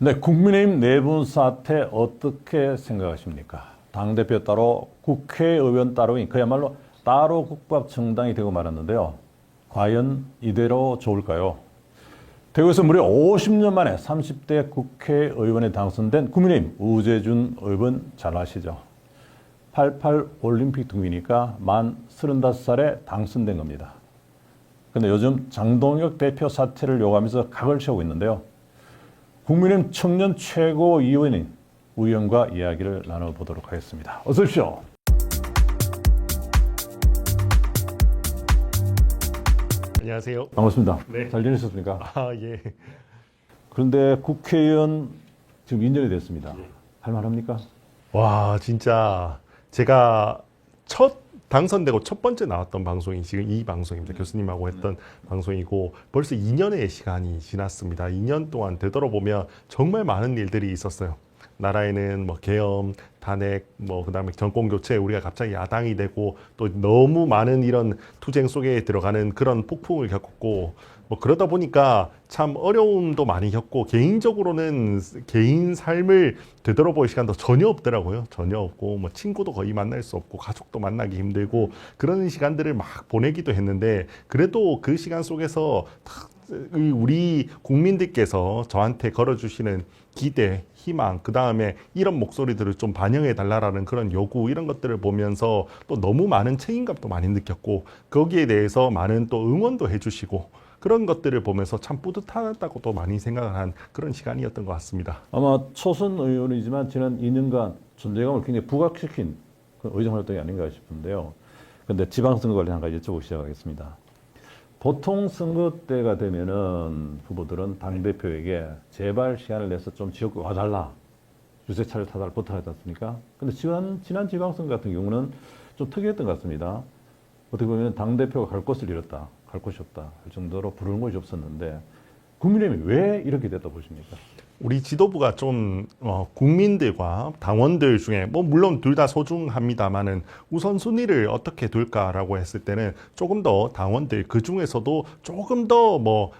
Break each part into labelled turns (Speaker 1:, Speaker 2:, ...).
Speaker 1: 네, 국민의힘 내분 사태 어떻게 생각하십니까? 당대표 따로 국회의원 따로인 그야말로 따로 국밥 정당이 되고 말았는데요. 과연 이대로 좋을까요? 대구에서 무려 50년 만에 30대 국회의원에 당선된 국민의힘 우재준 의원 잘 아시죠? 88 올림픽 등이니까 만 35살에 당선된 겁니다. 근데 요즘 장동혁 대표 사퇴를 요구하면서 각을 세우고 있는데요. 국민의힘 청년 최고위원인 우 의원과 이야기를 나눠보도록 하겠습니다. 어서 오십시오.
Speaker 2: 안녕하세요.
Speaker 1: 반갑습니다.
Speaker 2: 네.
Speaker 1: 잘 지내셨습니까?
Speaker 2: 예.
Speaker 1: 그런데 국회의원 지금 인정이 됐습니다. 할만합니까?
Speaker 2: 와, 진짜 제가 첫 당선되고 첫 번째 나왔던 방송이 지금 이 방송입니다. 교수님하고 했던 방송이고 벌써 2년의 시간이 지났습니다. 2년 동안 되돌아보면 정말 많은 일들이 있었어요. 나라에는 뭐 계엄, 탄핵, 뭐 그다음에 정권 교체, 우리가 갑자기 야당이 되고 또 너무 많은 이런 투쟁 속에 들어가는 그런 폭풍을 겪었고 뭐 그러다 보니까 참 어려움도 많이 겪고 개인적으로는 개인 삶을 되돌아볼 시간도 전혀 없더라고요. 전혀 없고 뭐 친구도 거의 만날 수 없고 가족도 만나기 힘들고 그런 시간들을 막 보내기도 했는데 그래도 그 시간 속에서 우리 국민들께서 저한테 걸어주시는 기대, 희망, 그 다음에 이런 목소리들을 좀 반영해 달라라는 그런 요구 이런 것들을 보면서 또 너무 많은 책임감도 많이 느꼈고 거기에 대해서 많은 또 응원도 해주시고 그런 것들을 보면서 참 뿌듯하다고 또 많이 생각을 한 그런 시간이었던 것 같습니다.
Speaker 1: 아마 초선 의원이지만 지난 2년간 존재감을 굉장히 부각시킨 그 의정 활동이 아닌가 싶은데요. 그런데 지방선거 관련 한 가지 여쭤보고 시작하겠습니다. 보통 선거 때가 되면은 후보들은 당대표에게 제발 시간을 내서 좀 지역구 와달라. 유세차를 타달라 부탁하지 않습니까? 근데 지난 지방선거 같은 경우는 좀 특이했던 것 같습니다. 어떻게 보면 당대표가 갈 곳을 잃었다. 갈 곳이 없다. 할 정도로 부르는 곳이 없었는데 국민의힘이 왜 이렇게 됐다 보십니까?
Speaker 2: 우리 지도부가 좀 국민들과 당원들 중에 뭐 물론 둘 다 소중합니다만은 우선순위를 어떻게 둘까라고 했을 때는 조금 더 당원들 그 중에서도 조금 더 뭐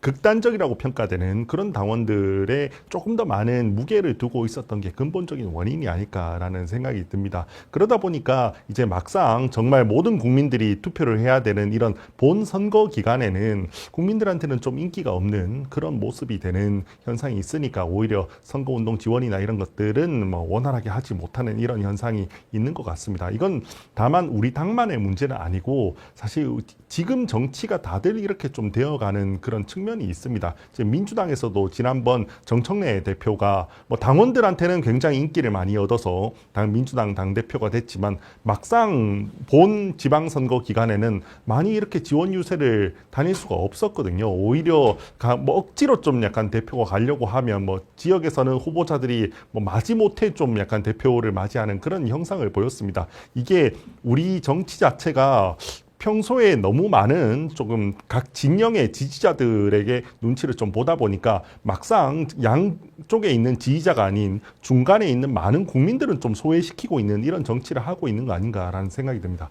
Speaker 2: 극단적이라고 평가되는 그런 당원들의 조금 더 많은 무게를 두고 있었던 게 근본적인 원인이 아닐까라는 생각이 듭니다. 그러다 보니까 이제 막상 정말 모든 국민들이 투표를 해야 되는 이런 본 선거 기간에는 국민들한테는 좀 인기가 없는 그런 모습이 되는 현상이 있으니까 오히려 선거운동 지원이나 이런 것들은 뭐 원활하게 하지 못하는 이런 현상이 있는 것 같습니다. 이건 다만 우리 당만의 문제는 아니고 사실 지금 정치가 다들 이렇게 좀 되어가는 그런 측면이 있습니다. 지금 민주당에서도 지난번 정청래 대표가 뭐 당원들한테는 굉장히 인기를 많이 얻어서 민주당 당대표가 됐지만 막상 본 지방선거 기간에는 많이 이렇게 지원 유세를 다닐 수가 없었거든요. 오히려 뭐 억지로 좀 약간 대표가 가려고 하면 뭐 지역에서는 후보자들이 뭐 마지못해 좀 약간 대표를 맞이하는 그런 형상을 보였습니다. 이게 우리 정치 자체가 평소에 너무 많은 조금 각 진영의 지지자들에게 눈치를 좀 보다 보니까 막상 양쪽에 있는 지지자가 아닌 중간에 있는 많은 국민들은 좀 소외시키고 있는 이런 정치를 하고 있는 거 아닌가라는 생각이 듭니다.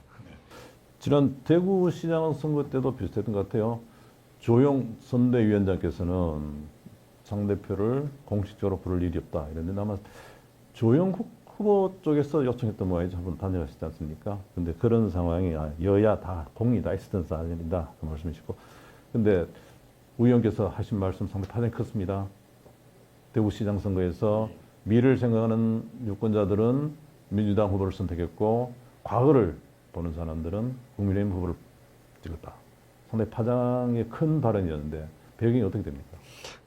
Speaker 1: 지난 대구시장 선거 때도 비슷했던 것 같아요. 조영 선대위원장께서는 장 대표를 공식적으로 부를 일이 없다. 이런데 아마 조영국 후보 쪽에서 요청했던 모양이죠. 한번 다녀가시지 않습니까? 근데 그런 상황이 여야 다 공이 다 있었던 사안입니다. 그 말씀이시고. 근데 우 의원께서 하신 말씀 상당히 파장이 컸습니다. 대구시장 선거에서 미래를 생각하는 유권자들은 민주당 후보를 선택했고 과거를 보는 사람들은 국민의힘 후보를 찍었다. 상당히 파장이 큰 발언이었는데 배경이 어떻게 됩니까?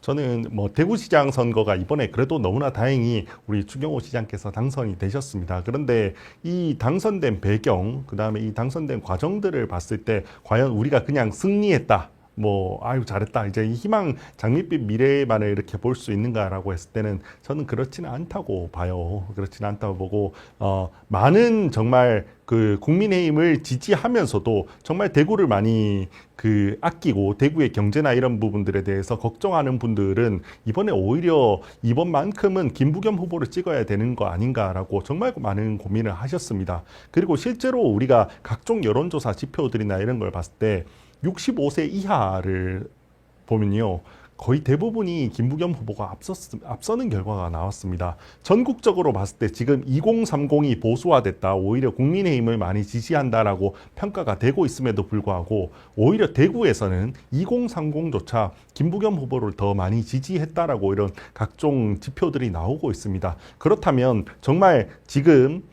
Speaker 2: 저는 뭐 대구시장 선거가 이번에 그래도 너무나 다행히 우리 추경호 시장께서 당선이 되셨습니다. 그런데 이 당선된 배경, 그다음에 이 당선된 과정들을 봤을 때 과연 우리가 그냥 승리했다. 뭐 아유 잘했다 이제 희망 장밋빛 미래만을 이렇게 볼 수 있는가라고 했을 때는 저는 그렇지는 않다고 봐요. 그렇지는 않다고 보고 많은 정말 그 국민의힘을 지지하면서도 정말 대구를 많이 아끼고 대구의 경제나 이런 부분들에 대해서 걱정하는 분들은 이번에 오히려 이번만큼은 김부겸 후보를 찍어야 되는 거 아닌가라고 정말 많은 고민을 하셨습니다. 그리고 실제로 우리가 각종 여론조사 지표들이나 이런 걸 봤을 때 65세 이하를 보면요. 거의 대부분이 김부겸 후보가 앞서는 결과가 나왔습니다. 전국적으로 봤을 때 지금 2030이 보수화됐다, 오히려 국민의힘을 많이 지지한다라고 평가가 되고 있음에도 불구하고 오히려 대구에서는 2030조차 김부겸 후보를 더 많이 지지했다라고 이런 각종 지표들이 나오고 있습니다. 그렇다면 정말 지금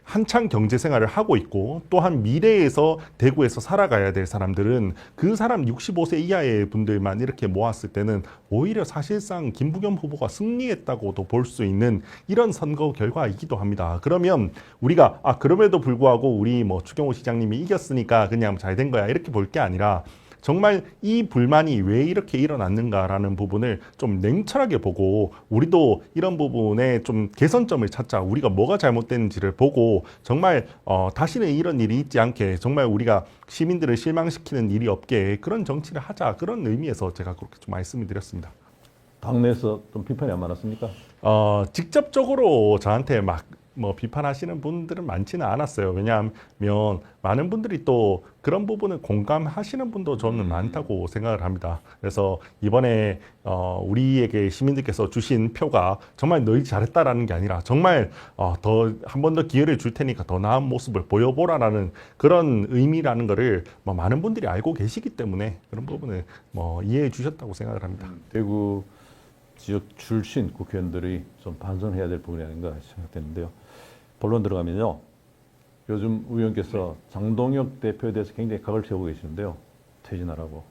Speaker 2: 한창 경제 생활을 하고 있고 또한 미래에서 대구에서 살아가야 될 사람들은 그 사람 65세 이하의 분들만 이렇게 모았을 때는 오히려 사실상 김부겸 후보가 승리했다고도 볼 수 있는 이런 선거 결과이기도 합니다. 그러면 우리가 그럼에도 불구하고 우리 뭐 추경호 시장님이 이겼으니까 그냥 잘 된 거야 이렇게 볼 게 아니라 정말 이 불만이 왜 이렇게 일어났는가라는 부분을 좀 냉철하게 보고 우리도 이런 부분에 좀 개선점을 찾자, 우리가 뭐가 잘못됐는지를 보고 정말 다시는 이런 일이 있지 않게 정말 우리가 시민들을 실망시키는 일이 없게 그런 정치를 하자, 그런 의미에서 제가 그렇게 좀 말씀을 드렸습니다.
Speaker 1: 당내에서 좀 비판이 안 많았습니까?
Speaker 2: 직접적으로 저한테 막 비판하시는 분들은 많지는 않았어요. 왜냐하면 많은 분들이 또 그런 부분을 공감하시는 분도 저는 많다고 생각을 합니다. 그래서 이번에 우리에게 시민들께서 주신 표가 정말 너희 잘했다라는 게 아니라 정말 한 번 더 기회를 줄 테니까 더 나은 모습을 보여보라라는 그런 의미라는 거를 많은 분들이 알고 계시기 때문에 그런 부분을 이해해 주셨다고 생각을 합니다.
Speaker 1: 대구 지역 출신 국회의원들이 좀 반성해야 될 부분이 아닌가 생각되는데요. 본론 들어가면요. 요즘 의원께서 장동혁 대표에 대해서 굉장히 각을 세우고 계시는데요. 퇴진하라고.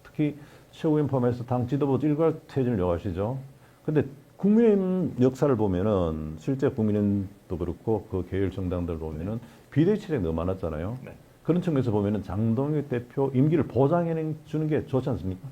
Speaker 1: 특히 최고위원 포함해서 당 지도부 일괄 퇴진을 요구하시죠. 근데 국민의힘 역사를 보면은 실제 국민의힘도 그렇고 그 계열 정당들 보면은 비대위체제가 너무 많았잖아요.
Speaker 2: 네.
Speaker 1: 그런 측면에서 보면은 장동혁 대표 임기를 보장해 주는 게 좋지 않습니까?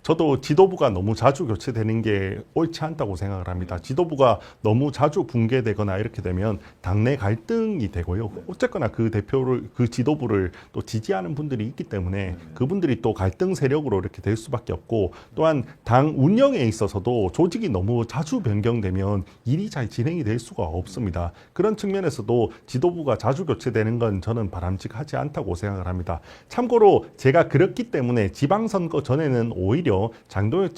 Speaker 2: 저도 지도부가 너무 자주 교체되는 게 옳지 않다고 생각을 합니다. 지도부가 너무 자주 붕괴되거나 이렇게 되면 당내 갈등이 되고요. 어쨌거나 그 대표를, 그 지도부를 또 지지하는 분들이 있기 때문에 그분들이 또 갈등 세력으로 이렇게 될 수밖에 없고, 또한 당 운영에 있어서도 조직이 너무 자주 변경되면 일이 잘 진행이 될 수가 없습니다. 그런 측면에서도 지도부가 자주 교체되는 건 저는 바람직하지 않다고 생각을 합니다. 참고로 제가 그렇기 때문에 지방선거 전에는 오히려 장동혁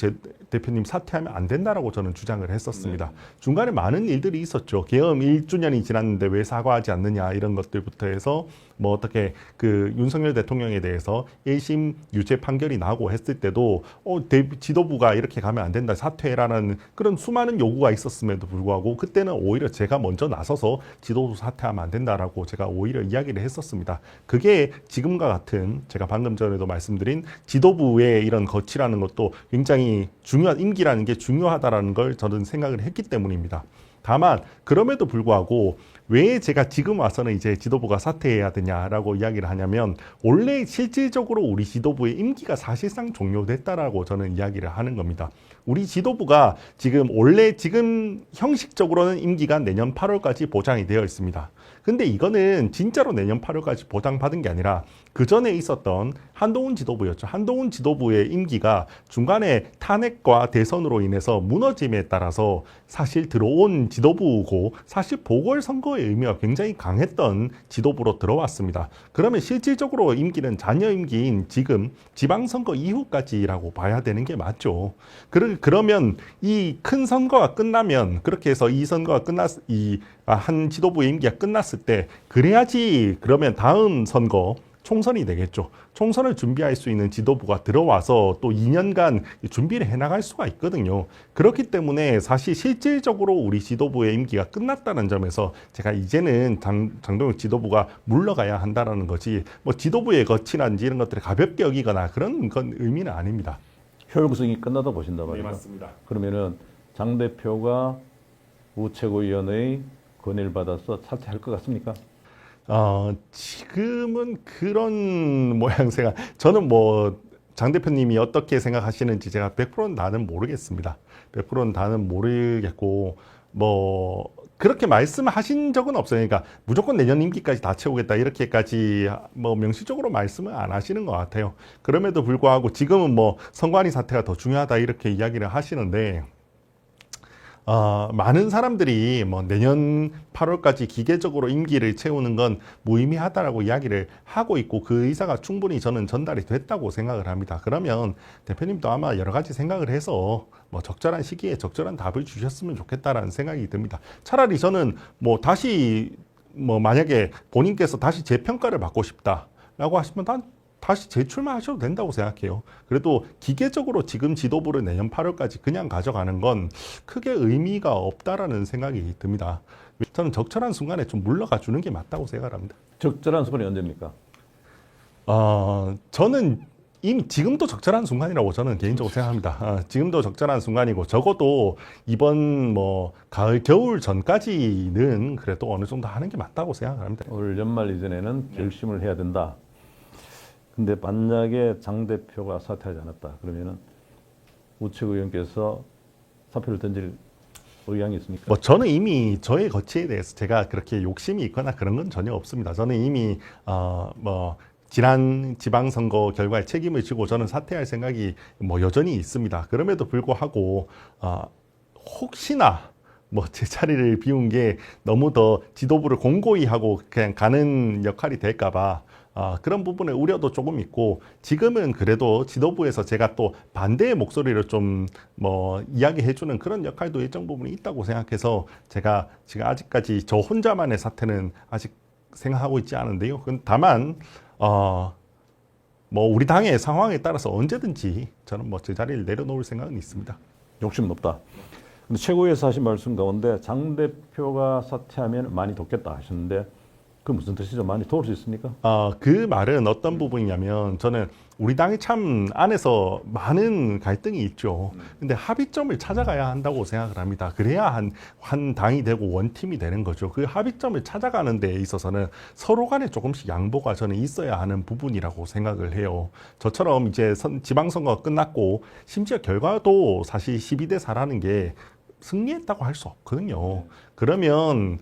Speaker 2: 대표님 사퇴하면 안 된다라고 저는 주장을 했었습니다. 중간에 많은 일들이 있었죠. 계엄 1주년이 지났는데 왜 사과하지 않느냐, 이런 것들부터 해서 어떻게 그 윤석열 대통령에 대해서 1심 유죄 판결이 나고 했을 때도 지도부가 이렇게 가면 안 된다, 사퇴라는 그런 수많은 요구가 있었음에도 불구하고 그때는 오히려 제가 먼저 나서서 지도부 사퇴하면 안 된다라고 제가 오히려 이야기를 했었습니다. 그게 지금과 같은, 제가 방금 전에도 말씀드린 지도부의 이런 거치라는 것도 굉장히 임기라는 게 중요하다라는 걸 저는 생각을 했기 때문입니다. 다만 그럼에도 불구하고 왜 제가 지금 와서는 이제 지도부가 사퇴해야 되냐라고 이야기를 하냐면, 원래 실질적으로 우리 지도부의 임기가 사실상 종료됐다라고 저는 이야기를 하는 겁니다. 우리 지도부가 지금 형식적으로는 임기가 내년 8월까지 보장이 되어 있습니다. 근데 이거는 진짜로 내년 8월까지 보장받은 게 아니라 그 전에 있었던 한동훈 지도부였죠. 한동훈 지도부의 임기가 중간에 탄핵과 대선으로 인해서 무너짐에 따라서 사실 들어온 지도부고, 사실 보궐선거의 의미가 굉장히 강했던 지도부로 들어왔습니다. 그러면 실질적으로 임기는 잔여 임기인 지금 지방선거 이후까지라고 봐야 되는 게 맞죠. 그러면 이 큰 선거가 끝나면, 그렇게 해서 이 선거가 한 지도부의 임기가 끝났을 때, 그래야지 그러면 다음 선거 총선이 되겠죠. 총선을 준비할 수 있는 지도부가 들어와서 또 2년간 준비를 해나갈 수가 있거든요. 그렇기 때문에 사실 실질적으로 우리 지도부의 임기가 끝났다는 점에서 제가 이제는 장동혁 지도부가 물러가야 한다는 거지, 지도부의 거치라든지 이런 것들을 가볍게 여기거나 그런 건 의미는 아닙니다.
Speaker 1: 효용성이 끝나다 보신다 말이죠.
Speaker 2: 네, 맞습니다.
Speaker 1: 그러면은 장 대표가 우체국위원회의 건의를 받아서 사퇴할 것 같습니까?
Speaker 2: 지금은 그런 모양새가, 저는 장 대표님이 어떻게 생각하시는지 제가 100%는 다는 모르겠습니다. 100%는 다는 모르겠고, 그렇게 말씀하신 적은 없어요. 그러니까 무조건 내년 임기까지 다 채우겠다 이렇게까지 명시적으로 말씀을 안 하시는 것 같아요. 그럼에도 불구하고 지금은 선관위 사태가 더 중요하다 이렇게 이야기를 하시는데, 많은 사람들이 뭐 내년 8월까지 기계적으로 임기를 채우는 건 무의미하다라고 이야기를 하고 있고 그 의사가 충분히 저는 전달이 됐다고 생각을 합니다. 그러면 대표님도 아마 여러 가지 생각을 해서 뭐 적절한 시기에 적절한 답을 주셨으면 좋겠다라는 생각이 듭니다. 차라리 저는 뭐 다시 뭐 만약에 본인께서 다시 재평가를 받고 싶다라고 하시면 다시 재출마하셔도 된다고 생각해요. 그래도 기계적으로 지금 지도부를 내년 8월까지 그냥 가져가는 건 크게 의미가 없다라는 생각이 듭니다. 저는 적절한 순간에 좀 물러가 주는 게 맞다고 생각합니다.
Speaker 1: 적절한 순간이 언제입니까?
Speaker 2: 저는 이미 지금도 적절한 순간이라고 저는 개인적으로 생각합니다. 지금도 적절한 순간이고 적어도 이번 뭐 가을 겨울 전까지는 그래도 어느 정도 하는 게 맞다고 생각합니다.
Speaker 1: 올 연말 이전에는 결심을 해야 된다. 근데 만약에 장 대표가 사퇴하지 않았다. 그러면은 우측 의원께서 사표를 던질 의향이 있습니까?
Speaker 2: 뭐 저는 이미 저의 거취에 대해서 제가 그렇게 욕심이 있거나 그런 건 전혀 없습니다. 저는 이미 뭐 지난 지방선거 결과에 책임을 지고 저는 사퇴할 생각이 뭐 여전히 있습니다. 그럼에도 불구하고 혹시나 뭐 제 자리를 비운 게 너무 더 지도부를 공고히 하고 그냥 가는 역할이 될까봐 그런 부분의 우려도 조금 있고 지금은 그래도 지도부에서 제가 또 반대의 목소리를 좀 뭐 이야기해주는 그런 역할도 일정 부분이 있다고 생각해서 제가 지금 아직까지 저 혼자만의 사태는 아직 생각하고 있지 않은데요. 다만 뭐 우리 당의 상황에 따라서 언제든지 저는 뭐 제 자리를 내려놓을 생각은 있습니다.
Speaker 1: 욕심은 없다. 근데 최고위에서 하신 말씀 가운데 장 대표가 사퇴하면 많이 돕겠다 하셨는데 그 무슨 뜻이죠? 많이 도울 수 있습니까?
Speaker 2: 그 말은 어떤 부분이냐면 저는 우리 당이 참 안에서 많은 갈등이 있죠. 근데 합의점을 찾아가야 한다고 생각을 합니다. 그래야 한 당이 되고 원팀이 되는 거죠. 그 합의점을 찾아가는 데 있어서는 서로 간에 조금씩 양보가 저는 있어야 하는 부분이라고 생각을 해요. 저처럼 이제 지방선거가 끝났고 심지어 결과도 사실 12대 4라는 게 승리했다고 할 수 없거든요. 그러면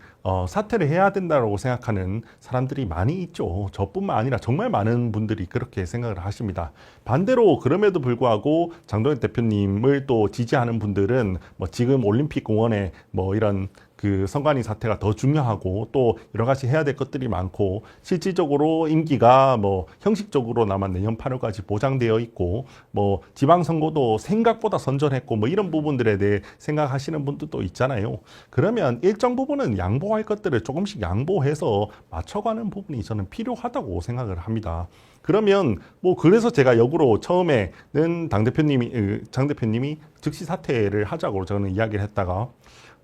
Speaker 2: 사퇴를 해야 된다고 생각하는 사람들이 많이 있죠. 저뿐만 아니라 정말 많은 분들이 그렇게 생각을 하십니다. 반대로 그럼에도 불구하고 장동혁 대표님을 또 지지하는 분들은 뭐 지금 올림픽 공원에 뭐 이런 그 선관위 사태가 더 중요하고 또 여러 가지 해야 될 것들이 많고 실질적으로 임기가 뭐 형식적으로나마 내년 8월까지 보장되어 있고 뭐 지방선거도 생각보다 선전했고 뭐 이런 부분들에 대해 생각하시는 분들도 있잖아요. 그러면 일정 부분은 양보할 것들을 조금씩 양보해서 맞춰가는 부분이 저는 필요하다고 생각을 합니다. 그러면 뭐 그래서 제가 역으로 처음에는 장 대표님이 즉시 사퇴를 하자고 저는 이야기를 했다가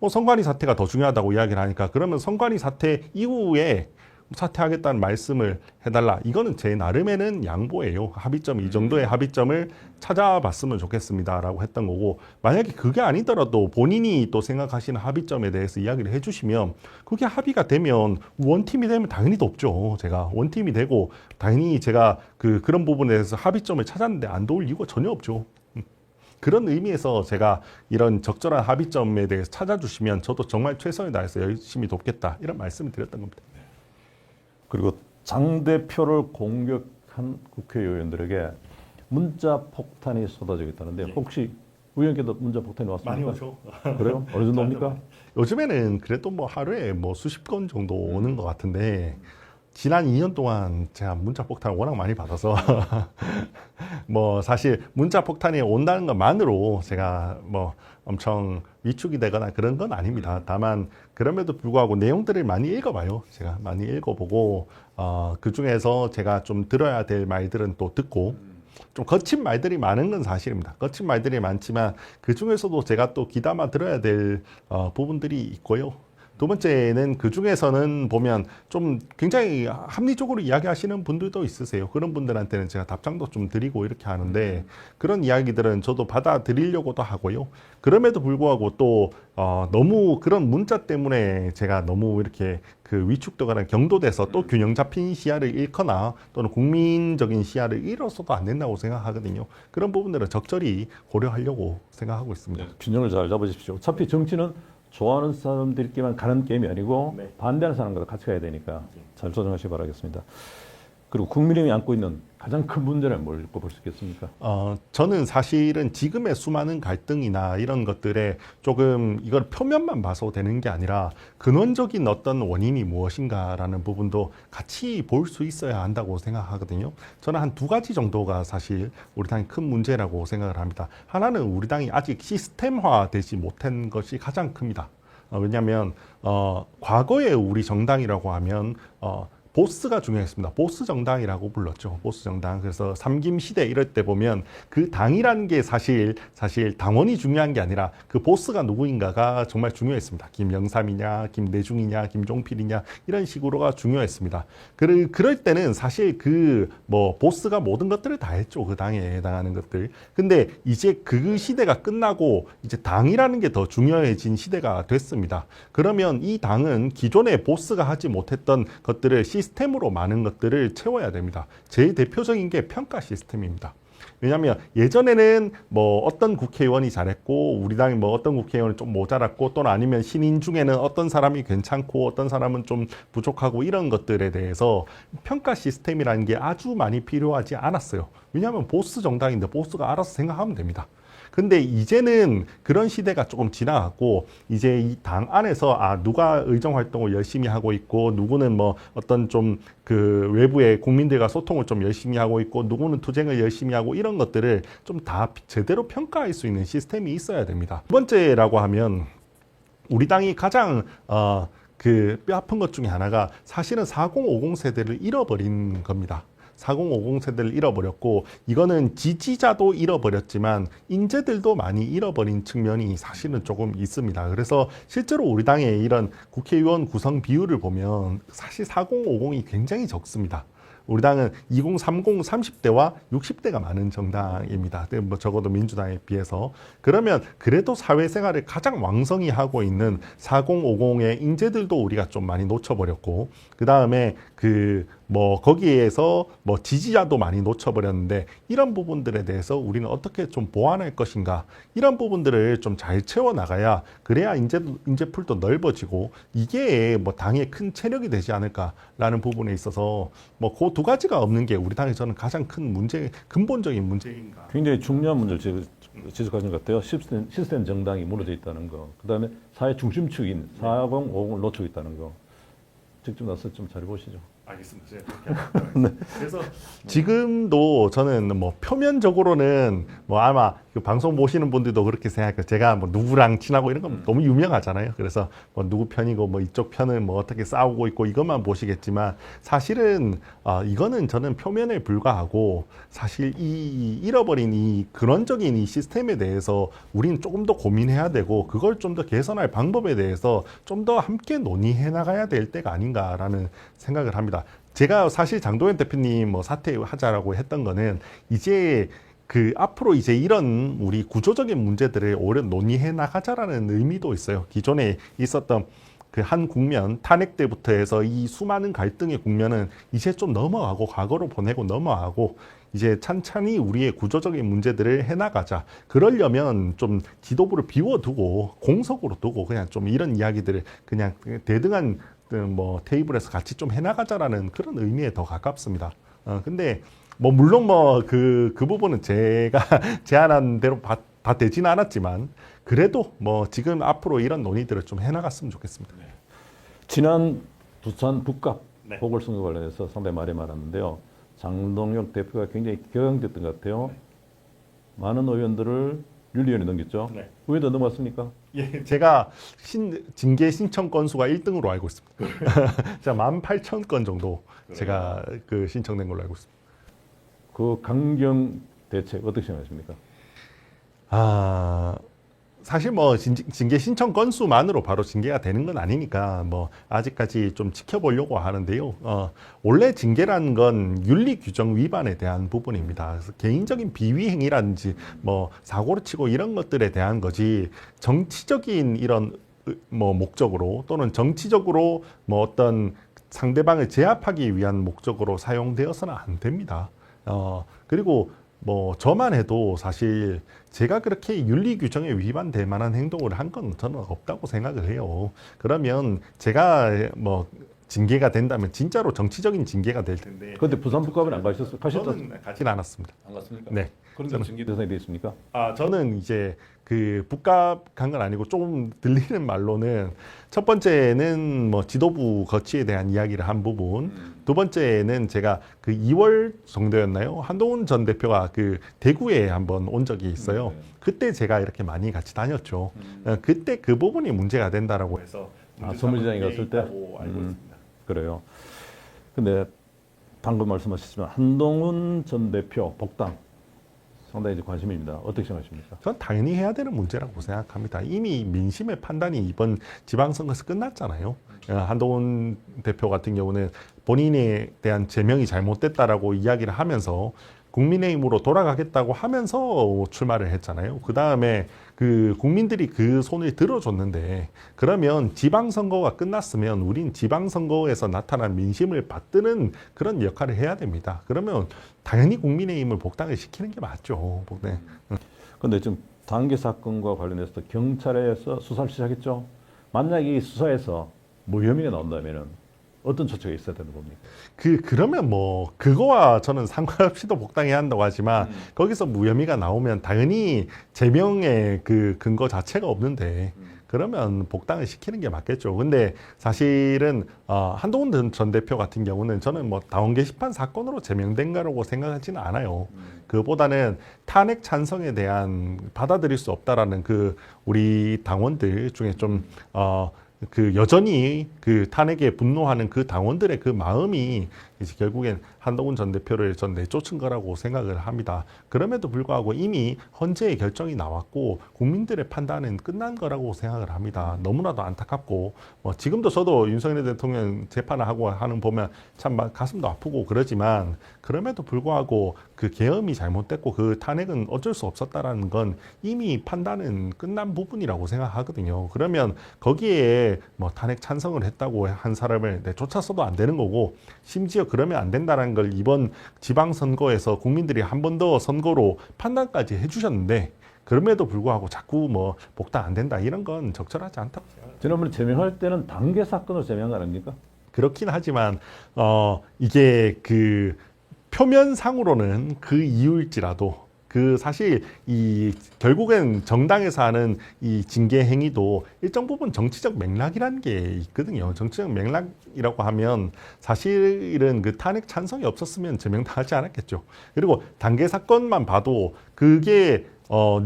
Speaker 2: 뭐 선관위 사태가 더 중요하다고 이야기를 하니까 그러면 선관위 사태 이후에 사퇴하겠다는 말씀을 해달라. 이거는 제 나름에는 양보예요. 합의점, 이 정도의 합의점을 찾아봤으면 좋겠습니다라고 했던 거고 만약에 그게 아니더라도 본인이 또 생각하시는 합의점에 대해서 이야기를 해주시면 그게 합의가 되면 원팀이 되면 당연히 돕죠. 제가 원팀이 되고 당연히 제가 그런 부분에 대해서 합의점을 찾았는데 안 도울 이유가 전혀 없죠. 그런 의미에서 제가 이런 적절한 합의점에 대해서 찾아주시면 저도 정말 최선을 다해서 열심히 돕겠다 이런 말씀을 드렸던 겁니다.
Speaker 1: 그리고 장 대표를 공격한 국회의원들에게 문자 폭탄이 쏟아지고 있다는데 혹시 의원께도 문자 폭탄이 왔습니까?
Speaker 2: 많이 오죠.
Speaker 1: 그래요? 어느 정도 옵니까?
Speaker 2: 요즘에는 그래도 뭐 하루에 뭐 수십 건 정도 오는 것 같은데 지난 2년 동안 제가 문자 폭탄을 워낙 많이 받아서 뭐 사실 문자 폭탄이 온다는 것만으로 제가 뭐 엄청 위축이 되거나 그런 건 아닙니다. 다만 그럼에도 불구하고 내용들을 많이 읽어봐요. 제가 많이 읽어보고 그 중에서 제가 좀 들어야 될 말들은 또 듣고 좀 거친 말들이 많은 건 사실입니다. 거친 말들이 많지만 그 중에서도 제가 또 귀담아 들어야 될 부분들이 있고요. 두 번째는 그 중에서는 보면 좀 굉장히 합리적으로 이야기하시는 분들도 있으세요. 그런 분들한테는 제가 답장도 좀 드리고 이렇게 하는데 그런 이야기들은 저도 받아들이려고도 하고요. 그럼에도 불구하고 또 너무 그런 문자 때문에 제가 너무 이렇게 그 위축되거나 경도돼서 또 균형 잡힌 시야를 잃거나 또는 국민적인 시야를 잃어서도 안 된다고 생각하거든요. 그런 부분들은 적절히 고려하려고 생각하고 있습니다.
Speaker 1: 균형을 잘 잡으십시오. 어차피 정치는 좋아하는 사람들끼리만 가는 게임이 아니고 반대하는 사람과 같이 가야 되니까 잘 조정하시기 바라겠습니다. 그리고 국민의힘이 안고 있는 가장 큰 문제는 뭘 꼽을 수 있겠습니까?
Speaker 2: 저는 사실은 지금의 수많은 갈등이나 이런 것들에 조금 이걸 표면만 봐서 되는 게 아니라 근원적인 어떤 원인이 무엇인가라는 부분도 같이 볼 수 있어야 한다고 생각하거든요. 저는 한 두 가지 정도가 사실 우리 당의 큰 문제라고 생각을 합니다. 하나는 우리 당이 아직 시스템화되지 못한 것이 가장 큽니다. 왜냐하면 과거에 우리 정당이라고 하면 보스가 중요했습니다. 보스 정당이라고 불렀죠. 보스 정당. 그래서 삼김 시대 이럴 때 보면 그 당이라는 게 사실 당원이 중요한 게 아니라 그 보스가 누구인가가 정말 중요했습니다. 김영삼이냐, 김대중이냐, 김종필이냐 이런 식으로가 중요했습니다. 그럴 때는 사실 보스가 모든 것들을 다 했죠. 그 당에 해당하는 것들. 근데 이제 그 시대가 끝나고 이제 당이라는 게 더 중요해진 시대가 됐습니다. 그러면 이 당은 기존의 보스가 하지 못했던 것들을 시스템으로 많은 것들을 채워야 됩니다. 제일 대표적인 게 평가 시스템입니다. 왜냐하면 예전에는 어떤 국회의원이 잘했고 우리 당이 어떤 국회의원이 좀 모자랐고 또는 아니면 신인 중에는 어떤 사람이 괜찮고 어떤 사람은 좀 부족하고 이런 것들에 대해서 평가 시스템이라는 게 아주 많이 필요하지 않았어요. 왜냐하면 보스 정당인데 보스가 알아서 생각하면 됩니다. 근데 이제는 그런 시대가 조금 지나갔고 이제 이 당 안에서 누가 의정 활동을 열심히 하고 있고 누구는 어떤 좀 외부의 국민들과 소통을 좀 열심히 하고 있고 누구는 투쟁을 열심히 하고 이런 것들을 좀 다 제대로 평가할 수 있는 시스템이 있어야 됩니다. 두 번째라고 하면 우리 당이 가장 뼈 아픈 것 중에 하나가 사실은 4050 세대를 잃어버린 겁니다. 4050 세대를 잃어버렸고 이거는 지지자도 잃어버렸지만 인재들도 많이 잃어버린 측면이 사실은 조금 있습니다. 그래서 실제로 우리 당의 이런 국회의원 구성 비율을 보면 사실 4050이 굉장히 적습니다. 우리 당은 2030, 30대와 60대가 많은 정당입니다. 적어도 민주당에 비해서. 그러면 그래도 사회생활을 가장 왕성히 하고 있는 4050의 인재들도 우리가 좀 많이 놓쳐버렸고, 그 다음에 거기에서 지지자도 많이 놓쳐버렸는데, 이런 부분들에 대해서 우리는 어떻게 좀 보완할 것인가, 이런 부분들을 좀 잘 채워나가야, 그래야 인재풀도 넓어지고, 이게 당의 큰 체력이 되지 않을까라는 부분에 있어서, 그 두 가지가 없는 게 우리 당에 저는 가장 큰 근본적인 문제인가.
Speaker 1: 굉장히 중요한 문제를 지적하신 것 같아요. 시스템 정당이 무너져 있다는 거. 그 다음에 사회 중심축인 4050을 놓치고 있다는 거. 직접 나서 좀 잘 보시죠.
Speaker 2: 알겠습니다. 네. 그래서 지금도 저는 표면적으로는 아마 방송 보시는 분들도 그렇게 생각할 거예요. 제가 누구랑 친하고 이런 건 너무 유명하잖아요. 그래서 누구 편이고 이쪽 편은 어떻게 싸우고 있고 이것만 보시겠지만 사실은 이거는 저는 표면에 불과하고 사실 이 잃어버린 이 근원적인 이 시스템에 대해서 우리는 조금 더 고민해야 되고 그걸 좀 더 개선할 방법에 대해서 좀 더 함께 논의해 나가야 될 때가 아닌가라는 생각을 합니다. 제가 사실 장도연 대표님 사퇴하자라고 했던 거는 이제 앞으로 이제 이런 우리 구조적인 문제들을 오래 논의해 나가자라는 의미도 있어요. 기존에 있었던 한 국면, 탄핵 때부터 해서 이 수많은 갈등의 국면은 이제 좀 넘어가고 과거로 보내고 넘어가고 이제 찬찬히 우리의 구조적인 문제들을 해나가자. 그러려면 좀 지도부를 비워두고 공석으로 두고 그냥 좀 이런 이야기들을 그냥 대등한 테이블에서 같이 좀 해나가자라는 그런 의미에 더 가깝습니다. 근데 물론 그 부분은 제가 제안한 대로 다 되지는 않았지만 그래도 지금 앞으로 이런 논의들을 좀 해나갔으면 좋겠습니다. 네.
Speaker 1: 지난 부산 북갑 보궐선거 관련해서 상당히 말이 많았는데요. 장동혁 대표가 굉장히 격앙됐던 것 같아요. 네. 많은 의원들을 윤리위원회 넘겼죠. 네. 의원도 넘었습니까?
Speaker 2: 예, 제가 징계 신청 건수가 1등으로 알고 있습니다. 제가 18,000건 정도 그래요? 제가 신청된 걸로 알고 있습니다.
Speaker 1: 그 강경 대책 어떻게 생각하십니까?
Speaker 2: 사실 징계 신청 건수만으로 바로 징계가 되는 건 아니니까 아직까지 좀 지켜보려고 하는데요. 원래 징계라는 건 윤리 규정 위반에 대한 부분입니다. 그래서 개인적인 비위 행위라든지 사고를 치고 이런 것들에 대한 거지 정치적인 이런 목적으로 또는 정치적으로 어떤 상대방을 제압하기 위한 목적으로 사용되어서는 안 됩니다. 그리고 저만 해도 사실 제가 그렇게 윤리 규정에 위반될 만한 행동을 한 건 저는 없다고 생각을 해요. 그러면 제가 징계가 된다면 진짜로 정치적인 징계가 될 텐데.
Speaker 1: 그런데 부산 북감은 안 가셨어요? 가셨죠?
Speaker 2: 저는 가진 않았습니다.
Speaker 1: 안 갔습니까?
Speaker 2: 네.
Speaker 1: 그런데 징계 대상이 되었습니까?
Speaker 2: 저는 이제 그 북갑 간 건 아니고 조금 들리는 말로는 첫 번째는 뭐 지도부 거취에 대한 이야기를 한 부분, 두 번째는 제가 그 2월 정도였나요? 한동훈 전 대표가 그 대구에 한번 온 적이 있어요.
Speaker 1: 네.
Speaker 2: 그때 제가 이렇게 많이 같이 다녔죠. 그때 그 부분이 문제가 된다라고 해서
Speaker 1: 서울시장에 갔을 때?
Speaker 2: 알고 있습니다.
Speaker 1: 그래요. 근데 방금 말씀하셨지만 한동훈 전 대표 복당 상당히 이제 관심입니다. 어떻게 생각하십니까?
Speaker 2: 전 당연히 해야 되는 문제라고 생각합니다. 이미 민심의 판단이 이번 지방선거에서 끝났잖아요. 한동훈 대표 같은 경우는 본인에 대한 제명이 잘못됐다라고 이야기를 하면서 국민의힘으로 돌아가겠다고 하면서 출마를 했잖아요. 그 다음에 그 국민들이 그 손을 들어줬는데, 그러면 지방선거가 끝났으면 우린 지방선거에서 나타난 민심을 받드는 그런 역할을 해야 됩니다. 그러면 당연히 국민의힘을 복당을 시키는 게 맞죠. 네.
Speaker 1: 그런데 지금 단계 사건과 관련해서 경찰에서 수사를 시작했죠. 만약에 이 수사에서 무혐의가 나온다면은 어떤 조치가 있어야 되는 겁니까?
Speaker 2: 그러면 뭐 그거와 저는 상관없이도 복당해야 한다고 하지만 거기서 무혐의가 나오면 당연히 제명의 그 근거 자체가 없는데 그러면 복당을 시키는 게 맞겠죠. 근데 사실은 한동훈 전 대표 같은 경우는 저는 뭐 당원 게시판 사건으로 제명된 거라고 생각하지는 않아요. 그보다는 탄핵 찬성에 대한 받아들일 수 없다라는 그 우리 당원들 중에 좀 그 여전히 그 탄핵에 분노하는 그 당원들의 그 마음이 이제 결국엔 한동훈 전 대표를 전 내쫓은 거라고 생각을 합니다. 그럼에도 불구하고 이미 헌재의 결정이 나왔고 국민들의 판단은 끝난 거라고 생각을 합니다. 너무나도 안타깝고 지금도 저도 윤석열 대통령 재판을 하고 하는 보면 참 가슴도 아프고 그러지만 그럼에도 불구하고 그 계엄이 잘못됐고 그 탄핵은 어쩔 수 없었다라는 건 이미 판단은 끝난 부분이라고 생각하거든요. 그러면 거기에 뭐 탄핵 찬성을 했다고 한 사람을 내쫓았어도 안 되는 거고, 심지어 그러면 안 된다는 걸 이번 지방선거에서 국민들이 한 번 더 선거로 판단까지 해주셨는데 그럼에도 불구하고 자꾸 뭐 복당 안 된다 이런 건 적절하지 않다고 생각합니다.
Speaker 1: 지난번에 제명할 때는 단계 사건으로 제명한 거 아닙니까?
Speaker 2: 그렇긴 하지만 이게 그 표면상으로는 그 이유일지라도 그 사실 이 결국엔 정당에서 하는 이 징계 행위도 일정 부분 정치적 맥락이라는 게 있거든요. 정치적 맥락이라고 하면 사실은 그 탄핵 찬성이 없었으면 제명당하지 않았겠죠. 그리고 단계 사건만 봐도 그게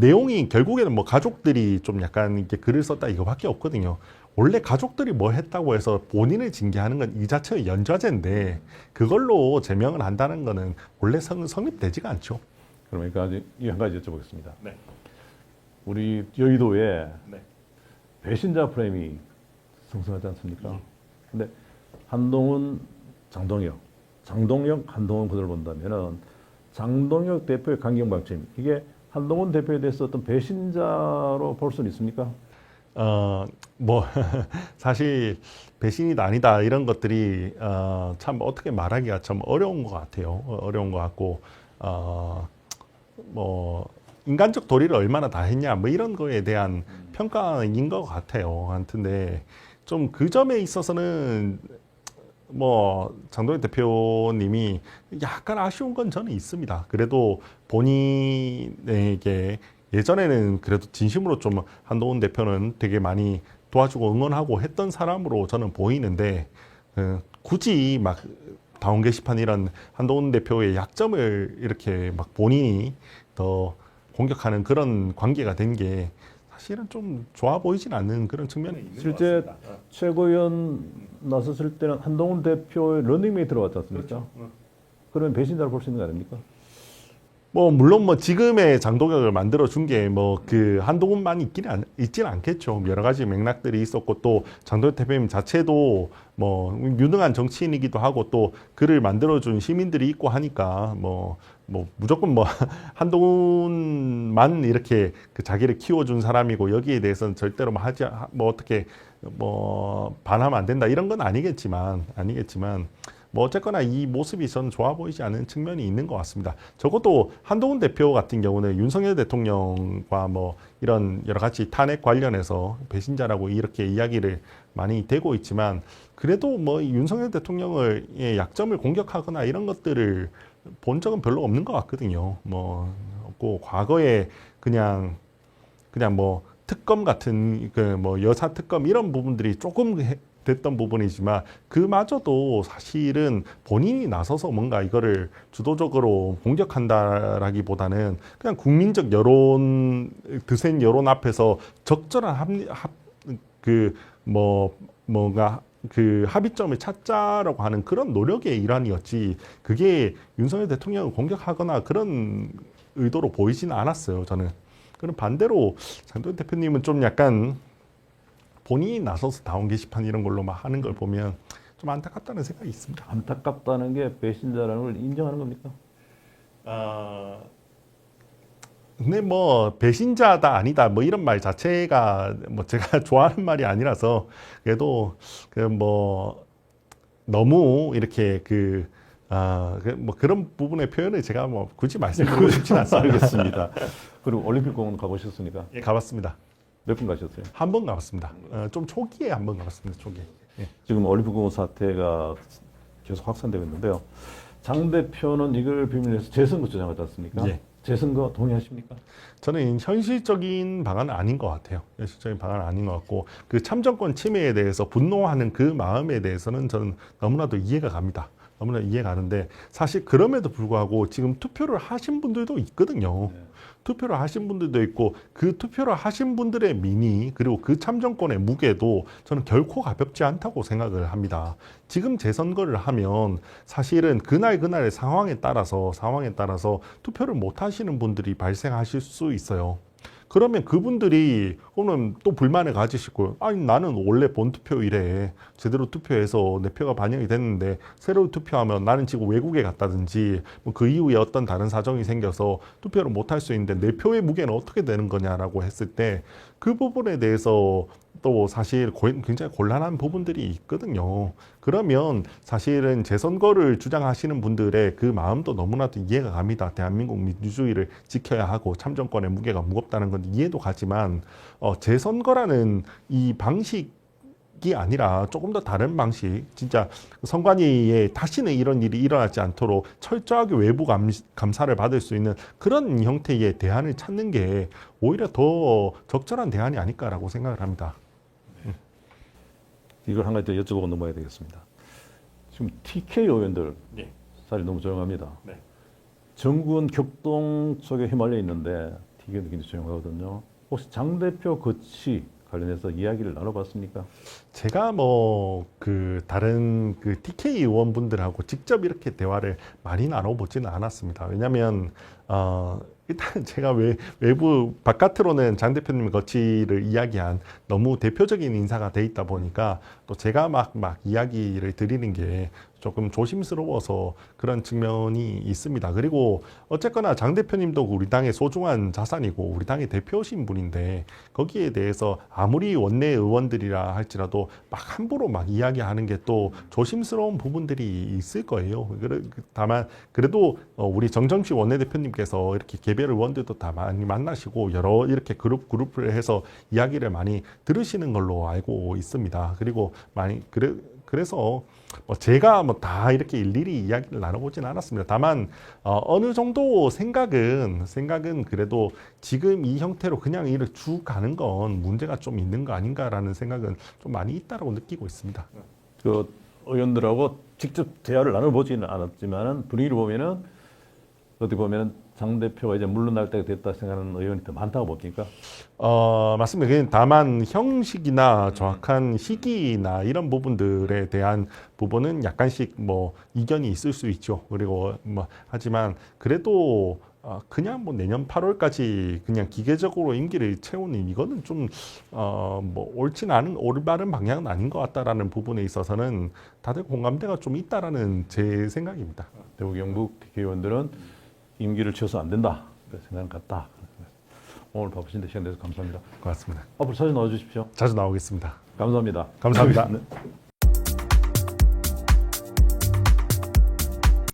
Speaker 2: 내용이 결국에는 뭐 가족들이 좀 약간 이렇게 글을 썼다 이거밖에 없거든요. 원래 가족들이 뭐 했다고 해서 본인을 징계하는 건 이 자체의 연좌제인데 그걸로 제명을 한다는 거는 원래 성립되지가 않죠.
Speaker 1: 그러니까 이 한 가지 여쭤보겠습니다.
Speaker 2: 네.
Speaker 1: 우리 여의도에
Speaker 2: 네.
Speaker 1: 배신자 프레임이 성성하지 않습니까? 근데 한동훈, 장동혁, 한동훈 그대로 본다면은 장동혁 대표의 강경방침 이게 한동훈 대표에 대해서 어떤 배신자로 볼 수는 있습니까?
Speaker 2: 뭐 사실 배신이다 아니다 이런 것들이 참 어떻게 말하기가 참 어려운 것 같아요. 어려운 것 같고 뭐 인간적 도리를 얼마나 다 했냐 뭐 이런 거에 대한 평가인 것 같아요. 한텐데 좀 그 점에 있어서는 뭐 장동혁 대표님이 약간 아쉬운 건 저는 있습니다. 그래도 본인에게 예전에는 그래도 진심으로 좀 한동훈 대표는 되게 많이 도와주고 응원하고 했던 사람으로 저는 보이는데 굳이 막 당원 게시판 이런 한동훈 대표의 약점을 이렇게 막 본인이 더 공격하는 그런 관계가 된 게 사실은 좀 좋아 보이진 않는 그런 측면이 있는 것
Speaker 1: 실제
Speaker 2: 같습니다.
Speaker 1: 최고위원 나섰을 때는 한동훈 대표의 런닝메이트로 들어갔지 않습니까?
Speaker 2: 그렇죠.
Speaker 1: 그러면 배신자로 볼 수 있는 거 아닙니까?
Speaker 2: 뭐 물론 뭐 지금의 장동혁을 만들어 준 게 뭐 그 한동훈만 있지는 않겠죠. 여러 가지 맥락들이 있었고 또 장동혁 대표님 자체도 뭐 유능한 정치인이기도 하고 또 그를 만들어 준 시민들이 있고 하니까 뭐 무조건 뭐 한동훈만 이렇게 그 자기를 키워준 사람이고 여기에 대해서는 절대로 뭐 어떻게 뭐 반하면 안 된다 이런 건 아니겠지만 뭐 어쨌거나 이 모습이 저는 좋아 보이지 않은 측면이 있는 것 같습니다. 적어도 한동훈 대표 같은 경우는 윤석열 대통령과 뭐 이런 여러 가지 탄핵 관련해서 배신자라고 이렇게 이야기를 많이 되고 있지만 그래도 뭐 윤석열 대통령의 약점을 공격하거나 이런 것들을 본 적은 별로 없는 것 같거든요. 뭐 없고 과거에 그냥 뭐 특검 같은 그 뭐 여사 특검 이런 부분들이 조금 됐던 부분이지만 그마저도 사실은 본인이 나서서 뭔가 이거를 주도적으로 공격한다라기보다는 그냥 국민적 여론 드센 여론 앞에서 적절한 뭔가 그 합의점을 찾자라고 하는 그런 노력의 일환이었지 그게 윤석열 대통령을 공격하거나 그런 의도로 보이지는 않았어요. 저는. 그럼 반대로 장도연 대표님은 좀 약간 본인이 나서서 다운 게시판 이런 걸로 막 하는 걸 보면 좀 안타깝다는 생각이 있습니다.
Speaker 1: 안타깝다는 게 배신자라는 걸 인정하는 겁니까?
Speaker 2: 근데 뭐 배신자다 아니다 뭐 이런 말 자체가 뭐 제가 좋아하는 말이 아니라서 그래도 그 뭐 너무 이렇게 뭐 그런 부분의 표현을 제가 뭐 굳이 말씀드리고 싶진 않습니다.
Speaker 1: 알겠습니다. 그리고 올림픽공원 가보셨습니까?
Speaker 2: 예, 가봤습니다.
Speaker 1: 몇 분 가셨어요?
Speaker 2: 한 번 가봤습니다. 좀 초기에 한 번 가봤습니다. 초기에. 예.
Speaker 1: 지금 올림픽공원 사태가 계속 확산되고 있는데요. 장 대표는 이걸 비밀해서 재선거 주장하지 않습니까?
Speaker 2: 예.
Speaker 1: 재선거 동의하십니까?
Speaker 2: 저는 현실적인 방안은 아닌 것 같아요. 현실적인 방안은 아닌 것 같고 그 참정권 침해에 대해서 분노하는 그 마음에 대해서는 저는 너무나도 이해가 갑니다. 너무나 이해가 가는데 사실 그럼에도 불구하고 지금 투표를 하신 분들도 있거든요.
Speaker 1: 네.
Speaker 2: 투표를 하신 분들도 있고 그 투표를 하신 분들의 민의 그리고 그 참정권의 무게도 저는 결코 가볍지 않다고 생각을 합니다. 지금 재선거를 하면 사실은 그날의 상황에 따라서 투표를 못 하시는 분들이 발생하실 수 있어요. 그러면 그분들이 오늘 또 불만을 가지시고 아니 나는 원래 본투표일에 제대로 투표해서 내 표가 반영이 됐는데 새로 투표하면 나는 지금 외국에 갔다든지 뭐 그 이후에 어떤 다른 사정이 생겨서 투표를 못 할 수 있는데 내 표의 무게는 어떻게 되는 거냐라고 했을 때 그 부분에 대해서 또 사실 굉장히 곤란한 부분들이 있거든요. 그러면 사실은 재선거를 주장하시는 분들의 그 마음도 너무나도 이해가 갑니다. 대한민국 민주주의를 지켜야 하고 참정권의 무게가 무겁다는 건 이해도 가지만 재선거라는 이 방식이 아니라 조금 더 다른 방식, 진짜 선관위에 다시는 이런 일이 일어나지 않도록 철저하게 외부 감사를 받을 수 있는 그런 형태의 대안을 찾는 게 오히려 더 적절한 대안이 아닐까라고 생각을 합니다.
Speaker 1: 이걸 한 가지 더 여쭤보고 넘어가야 되겠습니다. 지금 TK 의원들
Speaker 2: 네.
Speaker 1: 살이 너무 조용합니다.
Speaker 2: 네.
Speaker 1: 정군 격동 속에 휘말려 있는데 TK도 굉장히 조용하거든요. 혹시 장 대표 거치 관련해서 이야기를 나눠봤습니까?
Speaker 2: 제가 뭐 다른 TK 의원분들하고 직접 이렇게 대화를 많이 나눠보지는 않았습니다. 왜냐하면 일단 제가 외부 바깥으로는 장 대표님의 거취를 이야기한 너무 대표적인 인사가 돼 있다 보니까 또 제가 막 이야기를 드리는 게 조금 조심스러워서 그런 측면이 있습니다. 그리고 어쨌거나 장 대표님도 우리 당의 소중한 자산이고 우리 당의 대표신 분인데 거기에 대해서 아무리 원내 의원들이라 할지라도 막 함부로 막 이야기하는 게 또 조심스러운 부분들이 있을 거예요. 다만 그래도 우리 정정식 원내대표님께서 이렇게 개별 의원들도 다 많이 만나시고 여러 이렇게 그룹을 해서 이야기를 많이 들으시는 걸로 알고 있습니다. 그리고 그래서 제가 다 이렇게 일일이 이야기를 나눠보지는 않았습니다. 다만 어느 정도 생각은 그래도 지금 이 형태로 그냥 이를 쭉 가는 건 문제가 좀 있는 거 아닌가라는 생각은 좀 많이 있다라고 느끼고 있습니다.
Speaker 1: 그 의원들하고 직접 대화를 나눠보지는 않았지만은 분위기를 보면은 어떻게 보면은 장 대표가 이제 물러날 때가 됐다 생각하는 의원이 더 많다고 봅니까?
Speaker 2: 맞습니다. 다만 형식이나 정확한 시기나 이런 부분들에 대한 부분은 약간씩 이견이 있을 수 있죠. 그리고 하지만 그래도 그냥 내년 8월까지 그냥 기계적으로 임기를 채우는 이거는 좀 옳지는 않은 올바른 방향은 아닌 것 같다라는 부분에 있어서는 다들 공감대가 좀 있다라는 제 생각입니다.
Speaker 1: 대구 경북 TK 의원들은 임기를 채워서 안 된다 생각 같다. 오늘 바쁘신데 시간 내서 감사합니다.
Speaker 2: 고맙습니다.
Speaker 1: 앞으로 자주 나와주십시오.
Speaker 2: 자주 나오겠습니다.
Speaker 1: 감사합니다.
Speaker 2: 감사합니다.
Speaker 1: 네.